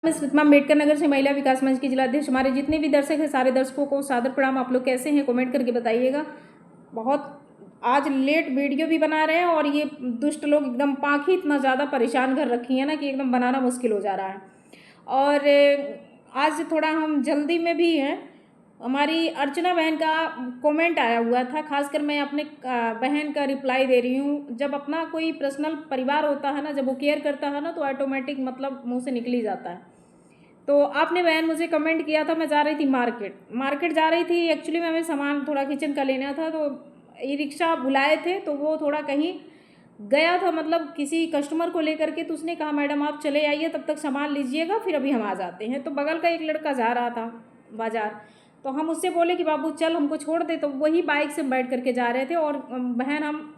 मैं स्मिता अम्बेडकर नगर से महिला विकास मंच की जिलाध्यक्ष। हमारे जितने भी दर्शक हैं सारे दर्शकों को सादर प्रणाम। आप लोग कैसे हैं कमेंट करके बताइएगा। बहुत आज लेट वीडियो भी बना रहे हैं और ये दुष्ट लोग एकदम पाखी इतना ज़्यादा परेशान कर रखी है ना कि एकदम बनाना मुश्किल हो जा रहा है। और आज थोड़ा हम जल्दी में भी हैं। हमारी अर्चना बहन का कमेंट आया हुआ था, खासकर मैं अपने बहन का रिप्लाई दे रही हूँ। जब अपना कोई पर्सनल परिवार होता है ना, जब वो केयर करता है ना, तो ऑटोमेटिक मतलब मुंह से निकल ही जाता है। तो आपने बहन मुझे कमेंट किया था, मैं जा रही थी मार्केट जा रही थी। एक्चुअली मैं हमें सामान थोड़ा किचन का लेना था, तो ई रिक्शा बुलाए थे तो वो थोड़ा कहीं गया था, मतलब किसी कस्टमर को लेकर के। तो उसने कहा मैडम आप चले आइए, तब तक सामान लीजिएगा, फिर अभी हम आ जाते हैं। तो बगल का एक लड़का जा रहा था बाज़ार, तो हम उससे बोले कि बाबू चल हमको छोड़ दे, तो वही बाइक से बैठ करके जा रहे थे। और बहन हम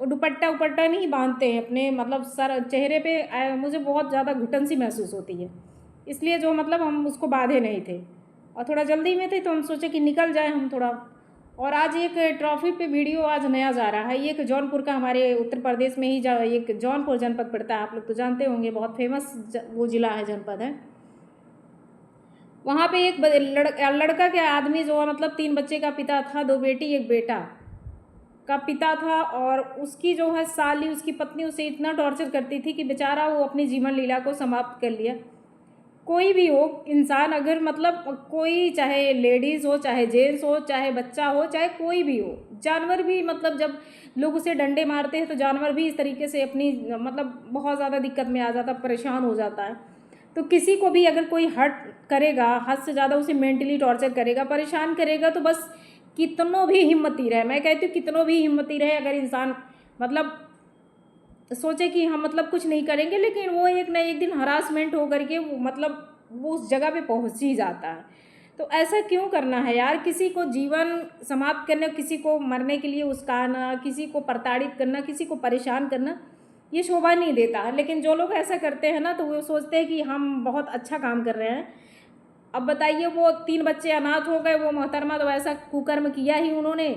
दुपट्टा नहीं बांधते हैं अपने मतलब सर चेहरे पे, मुझे बहुत ज़्यादा घुटन सी महसूस होती है, इसलिए जो मतलब हम उसको बांधे नहीं थे और थोड़ा जल्दी में थे, तो हम सोचे कि निकल जाए हम थोड़ा। और आज एक ट्रॉफी पे वीडियो आज नया जा रहा है। ये एक जौनपुर का, हमारे उत्तर प्रदेश में ही एक जौनपुर जनपद पड़ता है, आप लोग तो जानते होंगे, बहुत फेमस वो ज़िला है, जनपद है। वहाँ पे एक लड़का के आदमी जो है मतलब 3 बच्चे का पिता था, 2 बेटी 1 बेटा का पिता था। और उसकी जो है साली, उसकी पत्नी उसे इतना टॉर्चर करती थी कि बेचारा वो अपनी जीवन लीला को समाप्त कर लिया। कोई भी हो इंसान, अगर मतलब कोई, चाहे लेडीज़ हो, चाहे जेंट्स हो, चाहे बच्चा हो, चाहे कोई भी हो, जानवर भी, मतलब जब लोग उसे डंडे मारते हैं तो जानवर भी इस तरीके से अपनी मतलब बहुत ज़्यादा दिक्कत में आ जाता, परेशान हो जाता है। तो किसी को भी अगर कोई हर्ट करेगा, हद से ज़्यादा उसे मेंटली टॉर्चर करेगा, परेशान करेगा, तो बस कितनों भी हिम्मती रहे, मैं कहती हूँ कितनों भी हिम्मती रहे, अगर इंसान मतलब सोचे कि हम मतलब कुछ नहीं करेंगे, लेकिन वो एक ना एक दिन हरासमेंट हो करके वो मतलब वो उस जगह पे पहुंच ही जाता है। तो ऐसा क्यों करना है यार, किसी को जीवन समाप्त करने, किसी को मरने के लिए उस्काना, किसी को प्रताड़ित करना, किसी को परेशान करना, ये शोभा नहीं देता है। लेकिन जो लोग ऐसा करते हैं ना, तो वो सोचते हैं कि हम बहुत अच्छा काम कर रहे हैं। अब बताइए, वो 3 बच्चे अनाथ हो गए, वो मोहतरमा तो ऐसा कुकर्म किया ही उन्होंने।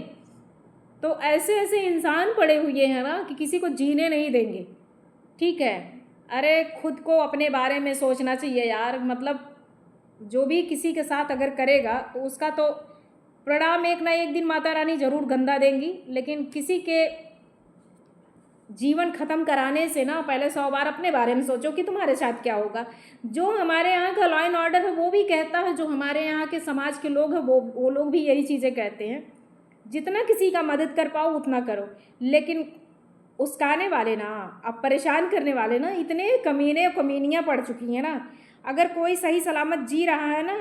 तो ऐसे ऐसे इंसान पड़े हुए हैं ना कि किसी को जीने नहीं देंगे। ठीक है, अरे खुद को अपने बारे में सोचना चाहिए यार। मतलब जो भी किसी के साथ अगर करेगा तो उसका तो परिणाम एक ना एक दिन माता रानी जरूर गंदा देंगी। लेकिन किसी के जीवन ख़त्म कराने से ना पहले 100 बार अपने बारे में सोचो कि तुम्हारे साथ क्या होगा। जो हमारे यहाँ का लॉ एंड ऑर्डर है वो भी कहता है, जो हमारे यहाँ के समाज के लोग हैं वो लोग भी यही चीज़ें कहते हैं, जितना किसी का मदद कर पाओ उतना करो। लेकिन उस्काने वाले ना, अब परेशान करने वाले ना, इतने कमीने कमीनियाँ पड़ चुकी हैं ना। अगर कोई सही सलामत जी रहा है ना,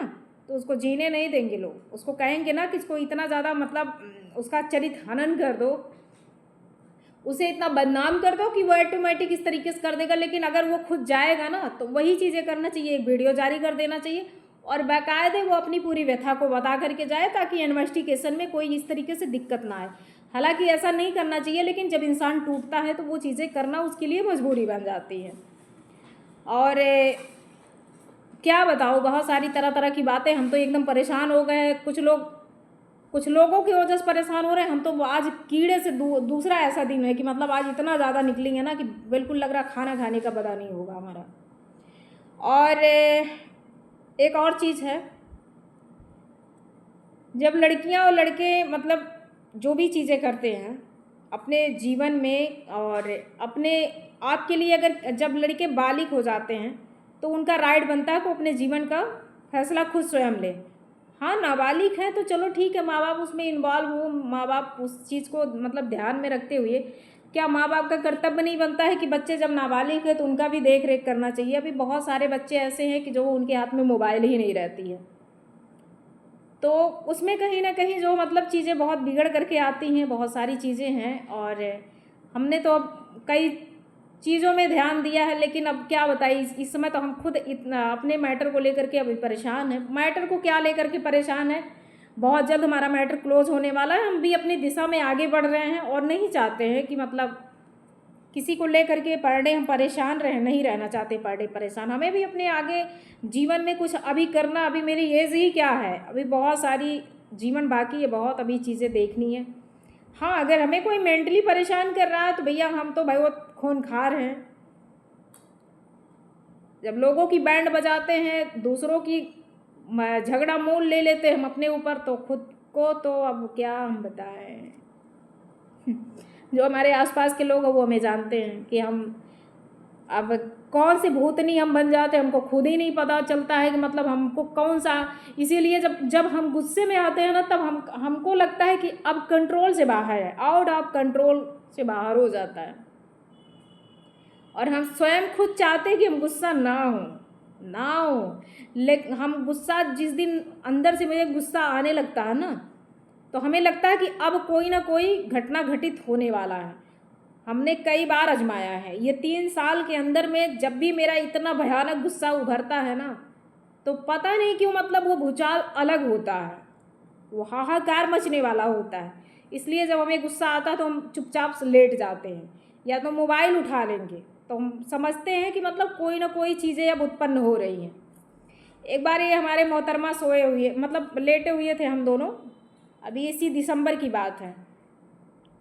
तो उसको जीने नहीं देंगे लोग। उसको कहेंगे ना कि इसको इतना ज़्यादा मतलब उसका चरित्र हनन कर दो, उसे इतना बदनाम कर दो कि वो ऑटोमेटिक इस तरीके से कर देगा। लेकिन अगर वो खुद जाएगा ना, तो वही चीज़ें करना चाहिए, एक वीडियो जारी कर देना चाहिए और बाकायदे वो अपनी पूरी व्यथा को बता करके जाए, ताकि इन्वेस्टिगेशन में कोई इस तरीके से दिक्कत ना आए। हालांकि ऐसा नहीं करना चाहिए, लेकिन जब इंसान टूटता है तो वो चीज़ें करना उसके लिए मजबूरी बन जाती है। और क्या बताओ, बहुत सारी तरह तरह की बातें, हम तो एकदम परेशान हो गए हैं। कुछ लोगों की वजह से परेशान हो रहे हैं हम। तो आज कीड़े से दूसरा ऐसा दिन है कि मतलब आज इतना ज़्यादा निकलेंगे ना कि बिल्कुल लग रहा खाना खाने का पता नहीं होगा हमारा। और एक और चीज़ है, जब लड़कियां और लड़के मतलब जो भी चीज़ें करते हैं अपने जीवन में और अपने आप के लिए, अगर जब लड़के बालिग हो जाते हैं तो उनका राइट बनता है कि अपने जीवन का फैसला खुद स्वयं लें। हाँ, नाबालिग है तो चलो ठीक है, माँ बाप उसमें इन्वॉल्व हो, माँ बाप उस चीज़ को मतलब ध्यान में रखते हुए, क्या माँ बाप का कर्तव्य नहीं बनता है कि बच्चे जब नाबालिग है तो उनका भी देख रेख करना चाहिए। अभी बहुत सारे बच्चे ऐसे हैं कि जो उनके हाथ में मोबाइल ही नहीं रहती है, तो उसमें कहीं ना कहीं जो मतलब चीज़ें बहुत बिगड़ करके आती हैं, बहुत सारी चीज़ें हैं। और हमने तो अब कई चीज़ों में ध्यान दिया है, लेकिन अब क्या बताइए, इस समय तो हम खुद इतना अपने मैटर को लेकर के अभी परेशान हैं। मैटर को क्या लेकर के परेशान है, बहुत जल्द हमारा मैटर क्लोज होने वाला है। हम भी अपनी दिशा में आगे बढ़ रहे हैं और नहीं चाहते हैं कि मतलब किसी को लेकर के पर डे हम परेशान नहीं रहना चाहते, पर डे परेशान। हमें भी अपने आगे जीवन में कुछ अभी करना, अभी मेरी एज ही क्या है, अभी बहुत सारी जीवन बाकी है, बहुत अभी चीज़ें देखनी है। हाँ, अगर हमें कोई मेंटली परेशान कर रहा है तो भैया हम तो बहुत खूनखार हैं। जब लोगों की बैंड बजाते हैं, दूसरों की झगड़ा मोल ले लेते हैं हम अपने ऊपर, तो खुद को तो अब क्या हम बताएं। जो हमारे आसपास के लोग हैं वो हमें जानते हैं कि हम अब कौन से भूतनी हम बन जाते हैं, हमको खुद ही नहीं पता चलता है कि मतलब हमको कौन सा। इसीलिए जब जब हम गुस्से में आते हैं ना, तब हमको लगता है कि अब कंट्रोल से बाहर है, आउट ऑफ कंट्रोल से बाहर हो जाता है, और हम स्वयं खुद चाहते हैं कि हम गुस्सा ना हो। लेकिन हम गुस्सा जिस दिन अंदर से मुझे गुस्सा आने लगता है ना, तो हमें लगता है कि अब कोई ना कोई घटना घटित होने वाला है। हमने कई बार आजमाया है ये 3 साल के अंदर में, जब भी मेरा इतना भयानक गुस्सा उभरता है ना, तो पता नहीं क्यों मतलब वो भूचाल अलग होता है, वो हाहाकार मचने वाला होता है। इसलिए जब हमें गुस्सा आता है तो हम चुपचाप से लेट जाते हैं, या तो मोबाइल उठा लेंगे, तो हम समझते हैं कि मतलब कोई ना कोई चीज़ें अब उत्पन्न हो रही हैं। एक बार ये हमारे मोहतरमा सोए हुए, मतलब लेटे हुए थे हम दोनों, अभी इसी दिसंबर की बात है।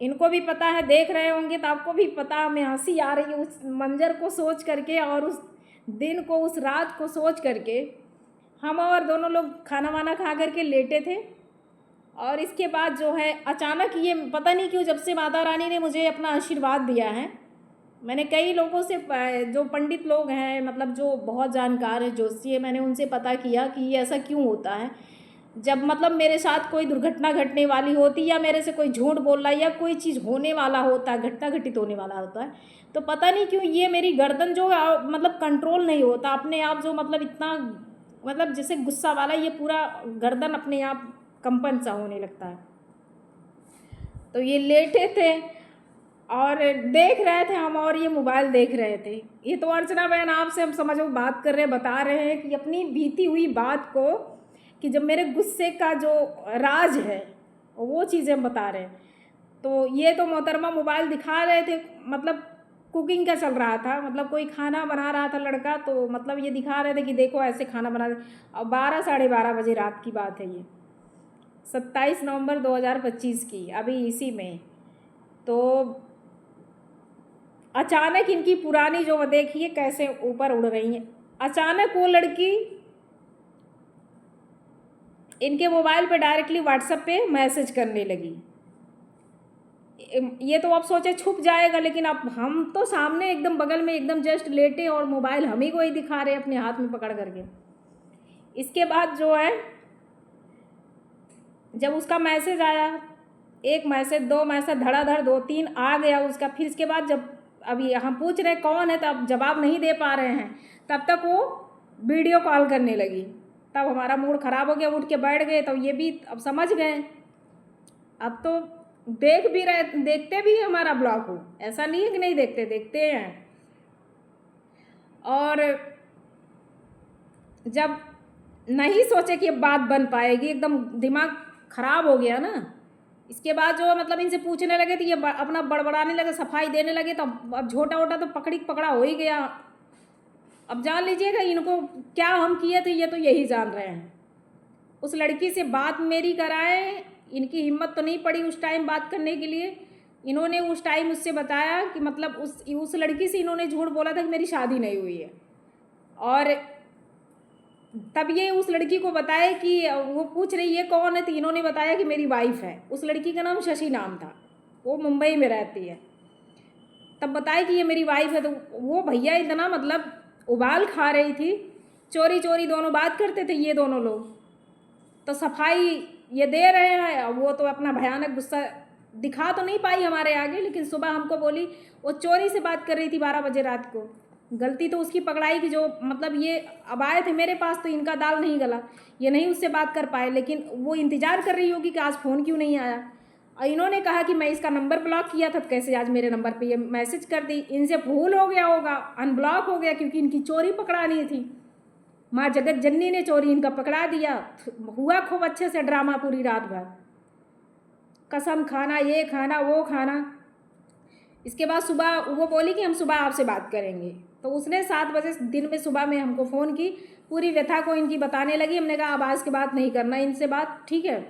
इनको भी पता है, देख रहे होंगे तो आपको भी पता, हमें हंसी आ रही है उस मंजर को सोच करके, और उस दिन को, उस रात को सोच करके। हम और दोनों लोग खाना वाना खा करके लेटे थे, और इसके बाद जो है अचानक ये पता नहीं क्यों, जब से माता रानी ने मुझे अपना आशीर्वाद दिया है, मैंने कई लोगों से, जो पंडित लोग हैं, मतलब जो बहुत जानकार हैं, ज्योतिषी है, मैंने उनसे पता किया कि ये ऐसा क्यों होता है। जब मतलब मेरे साथ कोई दुर्घटना घटने वाली होती, या मेरे से कोई झूठ बोल रहा है, या कोई चीज़ होने वाला होता है, घटना घटित होने वाला होता है, तो पता नहीं क्यों ये मेरी गर्दन जो मतलब कंट्रोल नहीं होता अपने आप, जो मतलब इतना मतलब जैसे गुस्सा वाला, ये पूरा गर्दन अपने आप कंपन सा होने लगता है। तो ये लेटे थे और देख रहे थे हम, और ये मोबाइल देख रहे थे। ये तो अर्चना बहन आपसे हम समझो बात कर रहे हैं, बता रहे हैं कि अपनी बीती हुई बात को, कि जब मेरे गुस्से का जो राज है वो चीज़ें हम बता रहे हैं। तो ये तो मोहतरमा मोबाइल दिखा रहे थे, मतलब कुकिंग का चल रहा था, मतलब कोई खाना बना रहा था लड़का, तो मतलब ये दिखा रहे थे कि देखो ऐसे खाना बना रहे। और 12 साढ़े 12 बजे रात की बात है ये, 27 नवंबर 2025 की, अभी इसी में। तो अचानक इनकी पुरानी जो देखिए कैसे ऊपर उड़ रही है, अचानक वो लड़की इनके मोबाइल पे डायरेक्टली व्हाट्सएप पे मैसेज करने लगी। ये तो आप सोचे छुप जाएगा, लेकिन अब हम तो सामने एकदम बगल में एकदम जस्ट लेटे, और मोबाइल हम ही को ही दिखा रहे अपने हाथ में पकड़ करके। इसके बाद जो है, जब उसका मैसेज आया, 1 मैसेज 2 मैसेज धड़ाधड़ 2-3 आ गया उसका। फिर इसके बाद जब अभी हम पूछ रहे कौन है, तब जवाब नहीं दे पा रहे हैं, तब तक वो वीडियो कॉल करने लगी। तब हमारा मूड ख़राब हो गया, उठ के बैठ गए। तो ये भी अब समझ गए, अब तो देखते भी हमारा ब्लॉग हो, ऐसा नहीं है कि नहीं देखते, देखते हैं। और जब नहीं सोचे कि अब बात बन पाएगी, एकदम दिमाग ख़राब हो गया ना। इसके बाद जो मतलब इनसे पूछने लगे तो ये अपना बड़बड़ाने लगे, सफाई देने लगे। तो अब झोटा वोटा तो पकड़ा हो ही गया। अब जान लीजिएगा इनको क्या हम किए थे, ये तो यही जान रहे हैं। उस लड़की से बात मेरी कराए, इनकी हिम्मत तो नहीं पड़ी उस टाइम बात करने के लिए। इन्होंने उस टाइम उससे बताया कि मतलब उस लड़की से इन्होंने झूठ बोला था कि मेरी शादी नहीं हुई है, और तब ये उस लड़की को बताया कि वो पूछ रही है कौन है, तो इन्होंने बताया कि मेरी वाइफ है। उस लड़की का नाम शशि नाम था, वो मुंबई में रहती है। तब बताया कि ये मेरी वाइफ है। तो वो भैया इतना मतलब उबाल खा रही थी, चोरी चोरी दोनों बात करते थे ये दोनों लोग। तो सफाई ये दे रहे हैं, वो तो अपना भयानक गुस्सा दिखा तो नहीं पाई हमारे आगे, लेकिन सुबह हमको बोली वो चोरी से बात कर रही थी 12 बजे रात को। गलती तो उसकी पकड़ाई की, जो मतलब ये अब आए थे मेरे पास तो इनका दाल नहीं गला, ये नहीं उससे बात कर पाए। लेकिन वो इंतज़ार कर रही होगी कि आज फ़ोन क्यों नहीं आया। और इन्होंने कहा कि मैं इसका नंबर ब्लॉक किया था, तो कैसे आज मेरे नंबर पे ये मैसेज कर दी। इनसे भूल हो गया होगा, अनब्लॉक हो गया, क्योंकि इनकी चोरी पकड़ानी थी। माँ जगत जननी ने चोरी इनका पकड़ा दिया। हुआ खूब अच्छे से ड्रामा पूरी रात भर, कसम खाना, ये खाना वो खाना। इसके बाद सुबह वो बोली कि हम सुबह आपसे बात करेंगे। तो उसने 7 बजे दिन में सुबह में हमको फ़ोन की, पूरी व्यथा को इनकी बताने लगी। हमने कहा अब आज के बाद नहीं करना इनसे बात, ठीक है।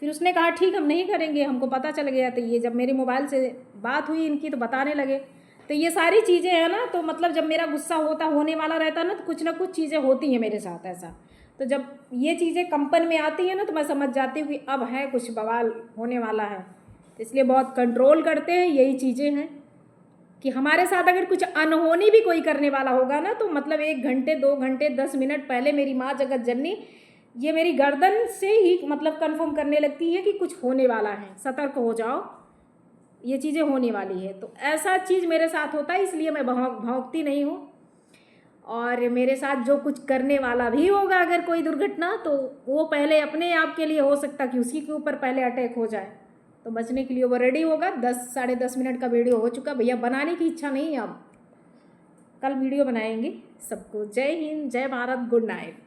फिर उसने कहा ठीक हम नहीं करेंगे, हमको पता चल गया। तो ये जब मेरे मोबाइल से बात हुई इनकी तो बताने लगे। तो ये सारी चीज़ें हैं ना, तो मतलब जब मेरा गुस्सा होने वाला रहता है ना, तो कुछ ना कुछ चीज़ें होती हैं मेरे साथ ऐसा। तो जब ये चीज़ें कंपन में आती हैं ना, तो मैं समझ जाती हूँ कि अब है कुछ बवाल होने वाला है। तो इसलिए बहुत कंट्रोल करते हैं, यही चीज़ें हैं कि हमारे साथ अगर कुछ अनहोनी भी कोई करने वाला होगा ना, तो मतलब 1 घंटे 2 घंटे 10 मिनट पहले मेरी माँ जगत जननी ये मेरी गर्दन से ही मतलब कन्फर्म करने लगती है कि कुछ होने वाला है, सतर्क हो जाओ, ये चीज़ें होने वाली है। तो ऐसा चीज़ मेरे साथ होता है, इसलिए मैं भौंकती नहीं हूँ। और मेरे साथ जो कुछ करने वाला भी होगा अगर कोई दुर्घटना, तो वो पहले अपने आप के लिए हो सकता कि उसी के ऊपर पहले अटैक हो जाए, तो बचने के लिए वो रेडी होगा। 10 साढ़े 10 मिनट का वीडियो हो चुका भैया, बनाने की इच्छा नहीं है अब, कल वीडियो बनाएंगे। सबको जय हिंद, जय भारत, गुड नाइट।